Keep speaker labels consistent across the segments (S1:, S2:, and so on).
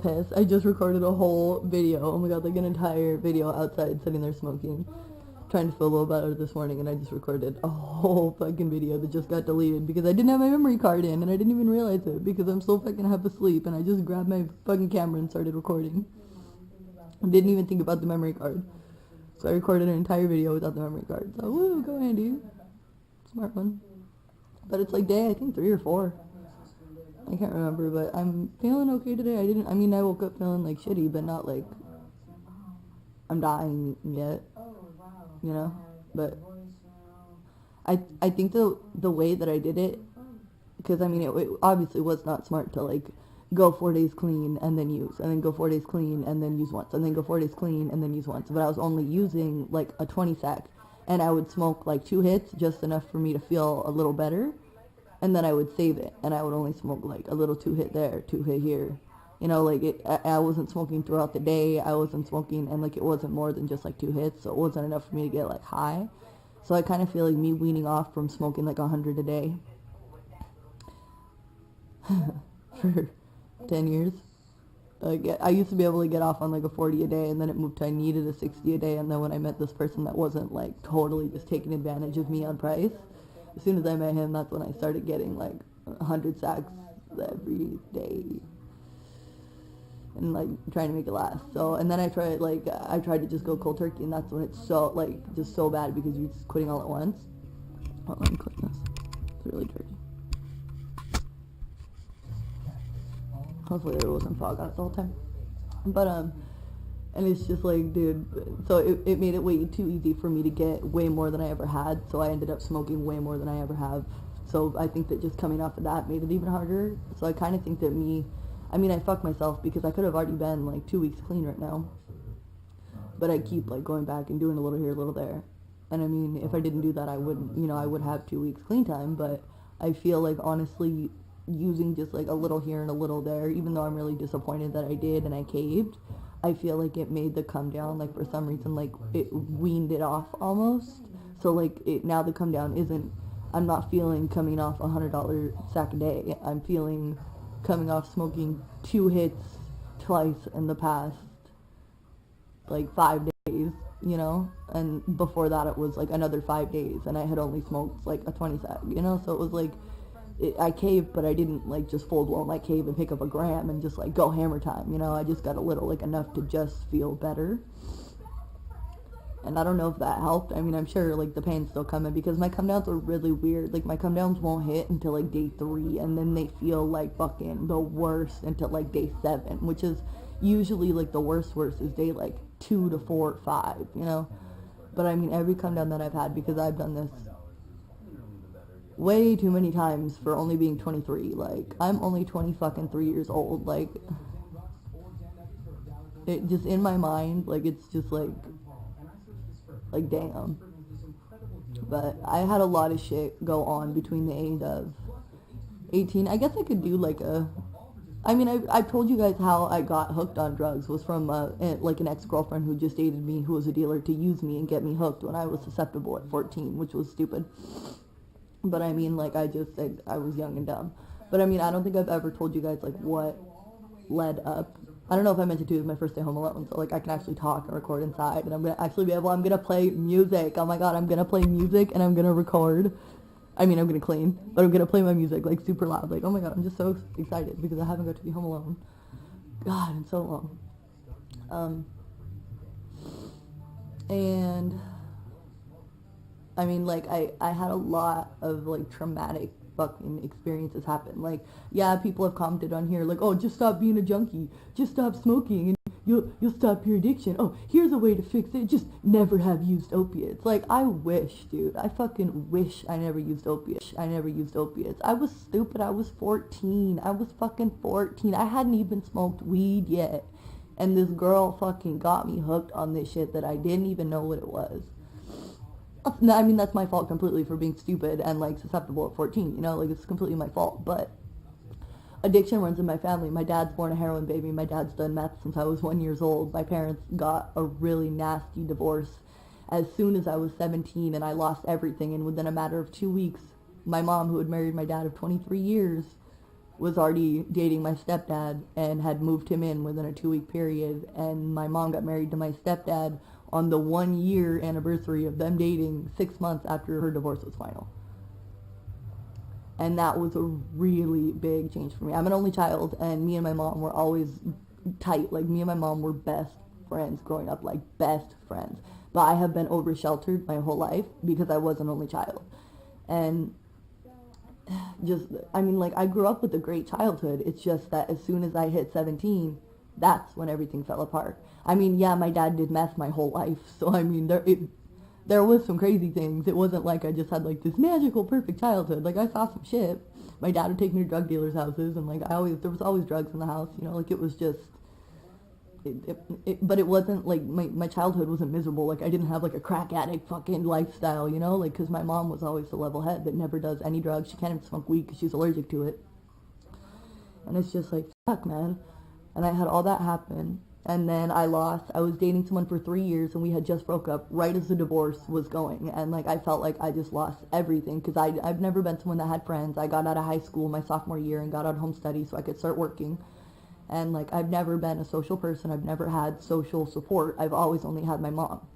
S1: pissed. I just recorded a whole video. Oh my god, like an entire video outside sitting there smoking. Trying to feel a little better this morning, and I just recorded a whole fucking video that just got deleted because I didn't have my memory card in, and I didn't even realize it because I'm so fucking half asleep, and I just grabbed my fucking camera and started recording. I didn't even think about the memory card. So I recorded an entire video without the memory card. So, woo, go Andy. Smart one. But it's like day, I think 3 or 4. I can't remember, but I'm feeling okay today. I woke up feeling like shitty, but not like I'm dying yet. You know, but I think the way that I did it, because I mean it obviously was not smart to like go 4 days clean and then use, and then go 4 days clean and then use once, and then go 4 days clean and then use once. But I was only using like a 20 sack, and I would smoke like 2 hits, just enough for me to feel a little better, and then I would save it, and I would only smoke like a little 2 hit there, 2 hit here. You know, like, I wasn't smoking throughout the day. I wasn't smoking, and, like, it wasn't more than just, like, 2 hits, so it wasn't enough for me to get, like, high. So I kind of feel like me weaning off from smoking, like, 100 a day for 10 years. Like, I used to be able to get off on, like, a 40 a day, and then it moved to I needed a 60 a day, and then when I met this person that wasn't, like, totally just taking advantage of me on price, as soon as I met him, that's when I started getting, like, 100 sacks every day. And like trying to make it last. So, and then I tried to just go cold turkey, and that's when it's so like just so bad because you're just quitting all at once. Oh, let me click this. It's really dirty. Hopefully there wasn't fog out the whole time. But and it's just like, dude, so it made it way too easy for me to get way more than I ever had. So I ended up smoking way more than I ever have. So I think that just coming off of that made it even harder. So I kind of think that I fucked myself because I could have already been like 2 weeks clean right now. But I keep like going back and doing a little here, a little there. And I mean, if I didn't do that, I would have 2 weeks clean time. But I feel like honestly using just like a little here and a little there, even though I'm really disappointed that I did and I caved, I feel like it made the come down, like for some reason, like it weaned it off almost. So like now the come down isn't, I'm not feeling coming off $100 sack a day. I'm feeling coming off smoking 2 hits twice in the past like 5 days, you know, and before that it was like another 5 days, and I had only smoked like a 20 sack, you know, so it was like I caved, but I didn't like just full blown like cave and pick up a gram and just like go hammer time, you know. I just got a little, like enough to just feel better. And I don't know if that helped. I mean, I'm sure, like, the pain's still coming because my come-downs are really weird. Like, my come-downs won't hit until, like, day 3, and then they feel like fucking the worst until, like, day 7, which is usually, like, the worst is day, like, 2 to 4, 5, you know? But, I mean, every come-down that I've had, because I've done this way too many times for only being 23. Like, I'm only 3 years old. Like, it just, in my mind, like, it's just, like, damn. But I had a lot of shit go on between the age of 18. I guess I could do like I told you guys how I got hooked on drugs was from like an ex-girlfriend who just dated me, who was a dealer, to use me and get me hooked when I was susceptible at 14, which was stupid. But I mean, like, I just said I was young and dumb. But I mean, I don't think I've ever told you guys like what led up. I don't know if I mentioned too, it was my first day home alone, so like I can actually talk and record inside, and I'm gonna play music. Oh my god, I'm gonna play music and I'm gonna record. I mean, I'm gonna clean, but I'm gonna play my music like super loud. Like, oh my god, I'm just so excited because I haven't got to be home alone. God, in so long. And I mean, like, I had a lot of like traumatic fucking experiences happen. Like, yeah, people have commented on here like, oh, just stop being a junkie, just stop smoking and you'll stop your addiction. Oh, here's a way to fix it, just never have used opiates. Like, I wish, dude, I fucking wish I never used opiates. I was stupid. I was 14. I was fucking 14. I hadn't even smoked weed yet, and this girl fucking got me hooked on this shit that I didn't even know what it was. I mean, that's my fault completely for being stupid and, like, susceptible at 14, you know? Like, it's completely my fault, but addiction runs in my family. My dad's born a heroin baby. My dad's done meth since I was 1 year old. My parents got a really nasty divorce as soon as I was 17, and I lost everything, and within a matter of 2 weeks, my mom, who had married my dad of 23 years, was already dating my stepdad and had moved him in within a 2-week period, and my mom got married to my stepdad on the 1-year anniversary of them dating 6 months after her divorce was final. And that was a really big change for me. I'm an only child, and me and my mom were always tight. Like, me and my mom were best friends growing up, like best friends. But I have been over-sheltered my whole life because I was an only child. And just, I mean, like, I grew up with a great childhood. It's just that as soon as I hit 17, that's when everything fell apart. I mean, yeah, my dad did meth my whole life. So, I mean, there was some crazy things. It wasn't like I just had, like, this magical, perfect childhood. Like, I saw some shit. My dad would take me to drug dealers' houses, and, like, there was always drugs in the house, you know? Like, it was just, but it wasn't, like, my childhood wasn't miserable. Like, I didn't have, like, a crack addict fucking lifestyle, you know? Like, because my mom was always the level head that never does any drugs. She can't even smoke weed because she's allergic to it. And it's just like, fuck, man. And I had all that happen. And then I was dating someone for 3 years, and we had just broke up right as the divorce was going. And, like, I felt like I just lost everything because I've never been someone that had friends. I got out of high school my sophomore year and got out of home study so I could start working. And, like, I've never been a social person. I've never had social support. I've always only had my mom.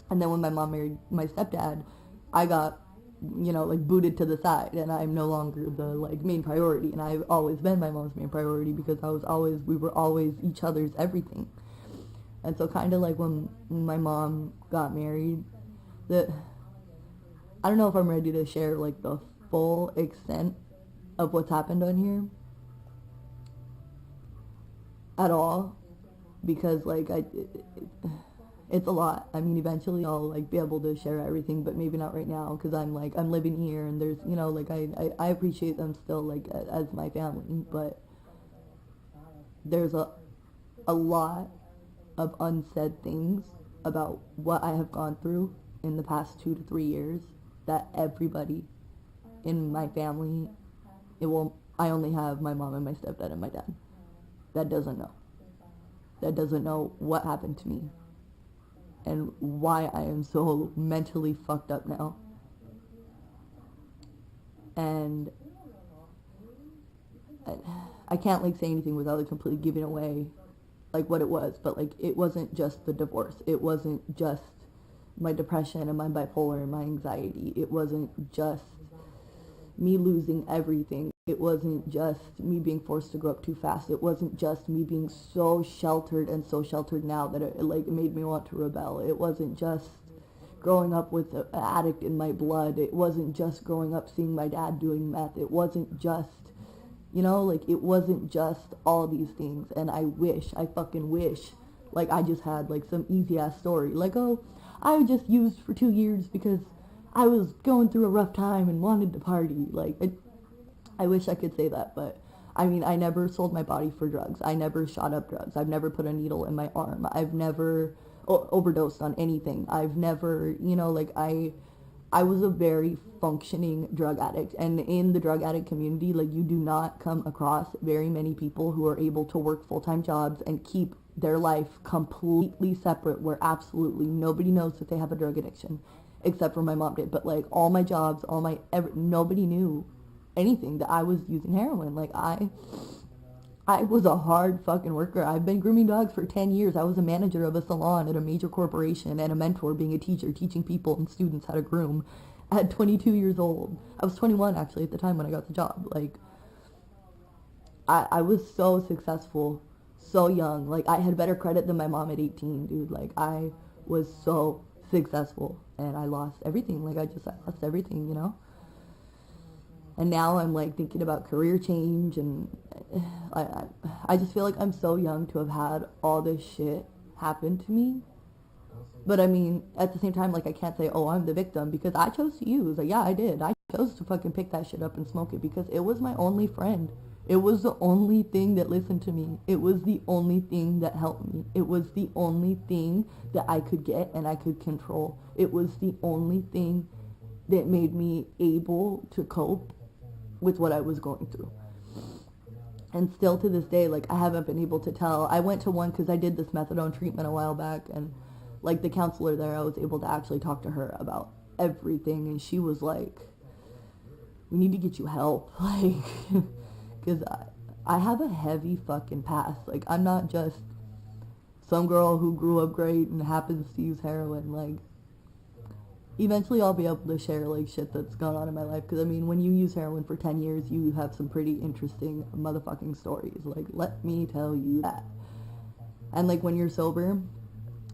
S1: And then when my mom married my stepdad, I got, you know, like, booted to the side, and I'm no longer the, like, main priority. And I've always been my mom's main priority because we were always each other's everything. And so kind of like when my mom got married, I don't know if I'm ready to share, like, the full extent of what's happened on here at all, because, like, it's a lot. I mean, eventually I'll, like, be able to share everything, but maybe not right now, because I'm living here, and there's, you know, like, I appreciate them still, like, as my family, but there's a lot of unsaid things about what I have gone through in the past 2 to 3 years that everybody in my family, I only have my mom and my stepdad and my dad, that doesn't know what happened to me and why I am so mentally fucked up now. And I can't, like, say anything without, like, completely giving away, like, what it was. But, like, it wasn't just the divorce. It wasn't just my depression and my bipolar and my anxiety. It wasn't just me losing everything. It wasn't just me being forced to grow up too fast. It wasn't just me being so sheltered and so sheltered now that it made me want to rebel. It wasn't just growing up with an addict in my blood. It wasn't just growing up seeing my dad doing meth. It wasn't just, you know, like, it wasn't just all these things. And I fucking wish, like, I just had, like, some easy ass story. Like, oh, I was just used for 2 years because I was going through a rough time and wanted to party. Like, I wish I could say that, but I mean, I never sold my body for drugs. I never shot up drugs. I've never put a needle in my arm. I've never overdosed on anything. I've never, you know, like, I was a very functioning drug addict. And in the drug addict community, like, you do not come across very many people who are able to work full-time jobs and keep their life completely separate, where absolutely nobody knows that they have a drug addiction, except for my mom did. But, like, all my jobs, nobody knew anything that I was using heroin. Like, I was a hard fucking worker. I've been grooming dogs for 10 years. I was a manager of a salon at a major corporation and a mentor, being a teacher, teaching people and students how to groom at 22 years old. I was 21 actually at the time when I got the job. Like, I was so successful, so young. Like, I had better credit than my mom at 18, dude. Like, I was so successful, and I lost everything. Like, I lost everything, you know? And now I'm, like, thinking about career change, and I just feel like I'm so young to have had all this shit happen to me. But, I mean, at the same time, like, I can't say, oh, I'm the victim, because I chose to use. Like, yeah, I did. I chose to fucking pick that shit up and smoke it because it was my only friend. It was the only thing that listened to me. It was the only thing that helped me. It was the only thing that I could get and I could control. It was the only thing that made me able to cope with what I was going through. And still to this day, like, I haven't been able to tell. I went to one because I did this methadone treatment a while back, and, like, the counselor there, I was able to actually talk to her about everything, and she was like, we need to get you help, like, because I have a heavy fucking past. Like, I'm not just some girl who grew up great and happens to use heroin. Like, eventually I'll be able to share, like, shit that's gone on in my life. Because, I mean, when you use heroin for 10 years, you have some pretty interesting motherfucking stories. Like, let me tell you that. And, like, when you're sober,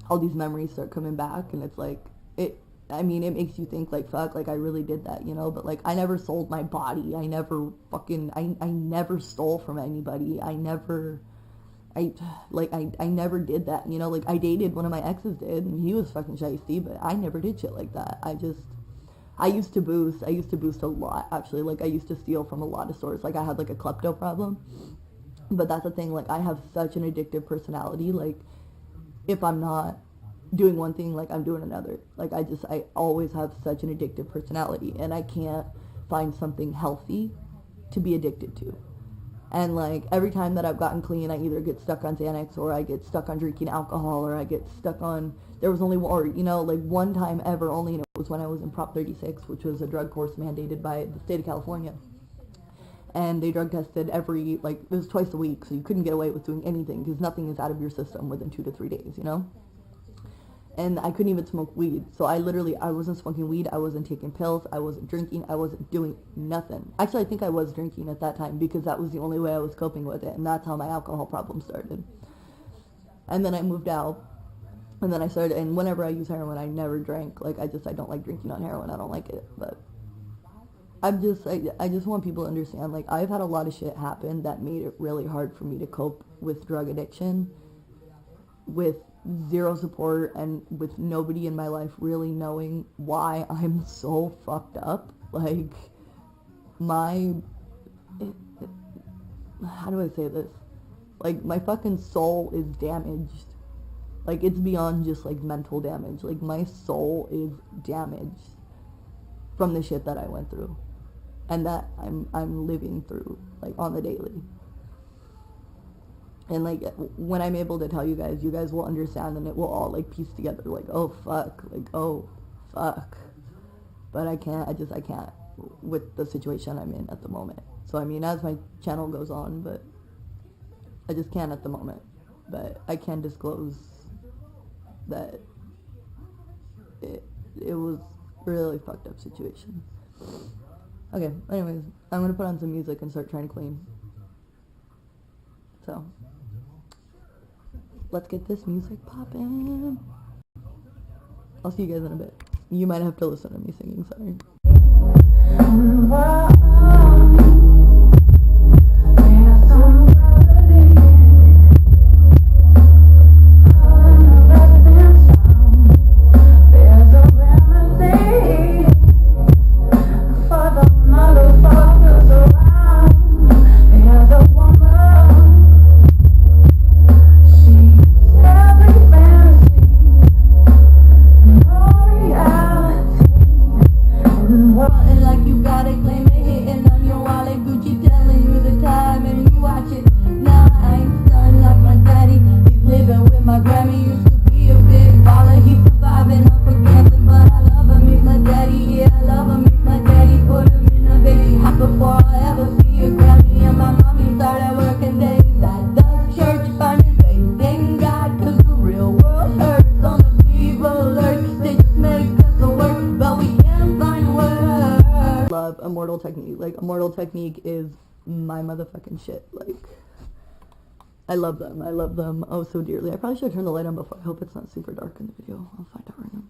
S1: all these memories start coming back, and it's like, it makes you think, like, fuck, like, I really did that, you know? But, like, I never sold my body. I never stole from anybody. I never did that, you know? Like, I dated one of my exes did, and he was fucking shiesty, but I never did shit like that. I used to boost a lot, actually. Like, I used to steal from a lot of stores. Like, I had, like, a klepto problem. But that's the thing, like, I have such an addictive personality. Like, if I'm not doing one thing, like, I'm doing another. Like, I always have such an addictive personality, and I can't find something healthy to be addicted to. And, like, every time that I've gotten clean, I either get stuck on Xanax, or I get stuck on drinking alcohol, or I get stuck on, there was only one, or, you know, like, one time ever only, and it was when I was in Prop 36, which was a drug course mandated by the state of California. And they drug tested every, like, it was twice a week, so you couldn't get away with doing anything, because nothing is out of your system within 2 to 3 days, you know? And I couldn't even smoke weed. So I wasn't smoking weed, I wasn't taking pills, I wasn't drinking, I wasn't doing nothing. Actually, I think I was drinking at that time, because that was the only way I was coping with it, and that's how my alcohol problem started. And then I moved out, and then I started, and whenever I use heroin, I never drank. Like, I don't like drinking on heroin, I don't like it, but I just want people to understand, like, I've had a lot of shit happen that made it really hard for me to cope with drug addiction, with zero support, and with nobody in my life really knowing why I'm so fucked up. Like, how do I say this? Like, my fucking soul is damaged. Like, it's beyond just, like, mental damage. Like, my soul is damaged from the shit that I went through, and that I'm living through, like, on the daily. And, like, when I'm able to tell you guys will understand, and it will all, like, piece together, like, oh fuck, but I can't with the situation I'm in at the moment. So, I mean, as my channel goes on, but I just can't at the moment. But I can disclose that it was a really fucked up situation. Okay, anyways, I'm gonna put on some music and start trying to clean. So, let's get this music poppin'. I'll see you guys in a bit. You might have to listen to me singing, sorry. Technique is my motherfucking shit. Like, I love them oh so dearly. I probably should turn the light on before. I hope it's not super dark in the video. I'll find out right now.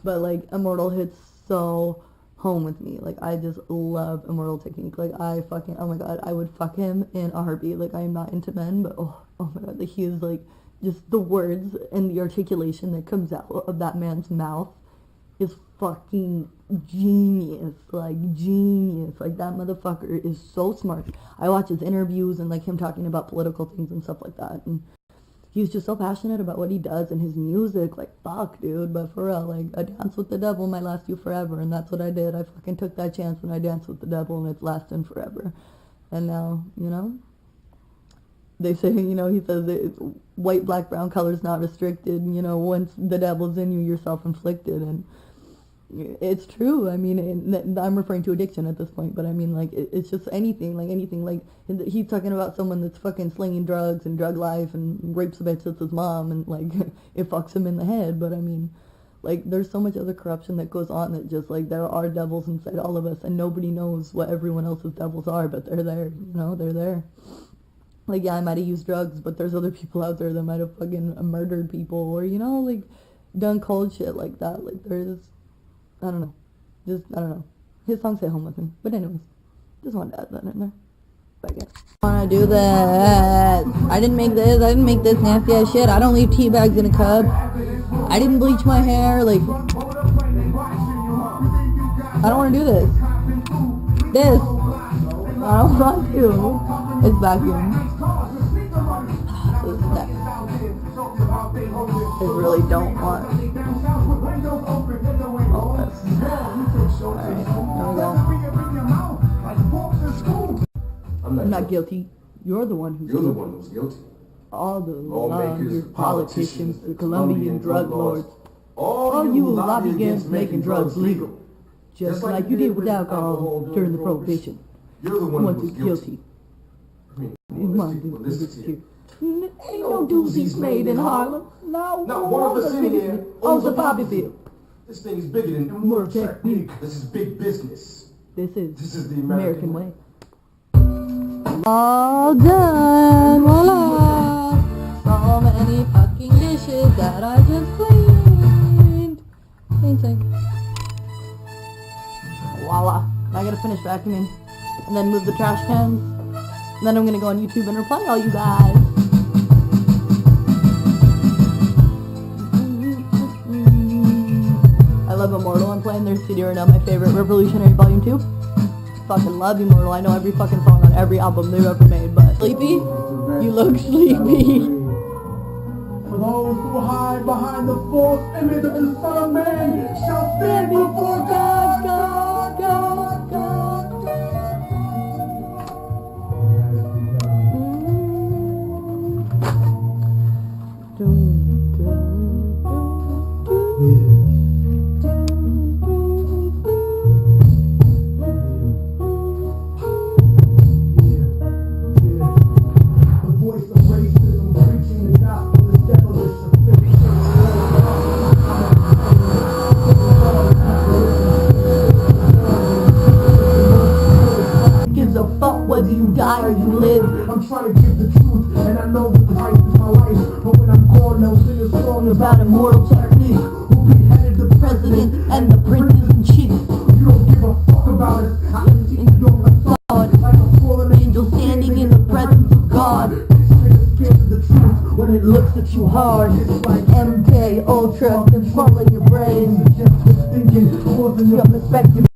S1: But, like, Immortal hits so home with me. Like, I just love Immortal Technique. Like, oh my god, I would fuck him in a heartbeat. Like, I am not into men, but oh my god, like, he is, like, just the words and the articulation that comes out of that man's mouth is fucking genius. Like, that motherfucker is so smart. I watch his interviews and, like, him talking about political things and stuff like that, and he's just so passionate about what he does and his music. Like, fuck, dude. But for real, like, a dance with the devil might last you forever, and that's what I did. I fucking took that chance and I danced with the devil, and it's lasting forever. And now, you know, they say, you know, he says that white, black, brown color is not restricted. You know, once the devil's in you, you're self-inflicted. And It's true. I mean, I'm referring to addiction at this point, but I mean, like, it's just anything. Like, he's talking about someone that's fucking slinging drugs and drug life and rapes a bitch that's his mom, and, like, it fucks him in the head, but I mean, like, there's so much other corruption that goes on that just, like, there are devils inside all of us, and nobody knows what everyone else's devils are, but they're there, you know, they're there. Like, yeah, I might have used drugs, but there's other people out there that might have fucking murdered people, or, you know, like, done cold shit like that. Like, there's... I don't know. His songs hit home with me. But anyways, just wanted to add that in there. Back in. I wanna do that. I didn't make this nasty ass shit. I don't leave tea bags in a cup. I didn't bleach my hair. Like, I don't wanna do this. I don't want to. It's vacuum. This is next. I really don't want all this. Alright, here we go. I'm not guilty. You're the one who's
S2: guilty.
S1: All the lawmakers, politicians, the Colombian drug lords, all you who lobby against making drugs legal, just like you did with alcohol during the Prohibition.
S2: You're the one who's
S1: guilty.
S2: Ain't
S1: no doozies made in Harlem.
S2: Not one of us in here
S1: owns a Bobby Bill.
S2: This thing is bigger than
S1: more technique.
S2: This is big business.
S1: This is
S2: the American way.
S1: All done, voila. So many fucking dishes that I just cleaned. Clean. Voila. Now I gotta finish vacuuming. And then move the trash cans. And then I'm gonna go on YouTube and reply to all you guys. I love Immortal. I'm playing their CD right now, my favorite, Revolutionary Volume 2. Fucking love Immortal. I know every fucking song on every album they've ever made, but... Sleepy? You look sleepy.
S2: For those who hide behind the false image of the Son of Man shall stand before God, God, God, God.
S1: Whether you die or you live,
S2: I'm trying to give the truth, and I know that Christ is my life. But when I'm gone, they'll sing a song
S1: about immortal technique, who beheaded the president and the princes in chief.
S2: You don't give a fuck about it. I can see you don't
S1: God, like a fallen angel standing in the presence of God.
S2: Scared of the truth
S1: When it looks at you hard, it's like MK Ultra controlling your brain.
S2: Just thinking,
S1: Your perspective.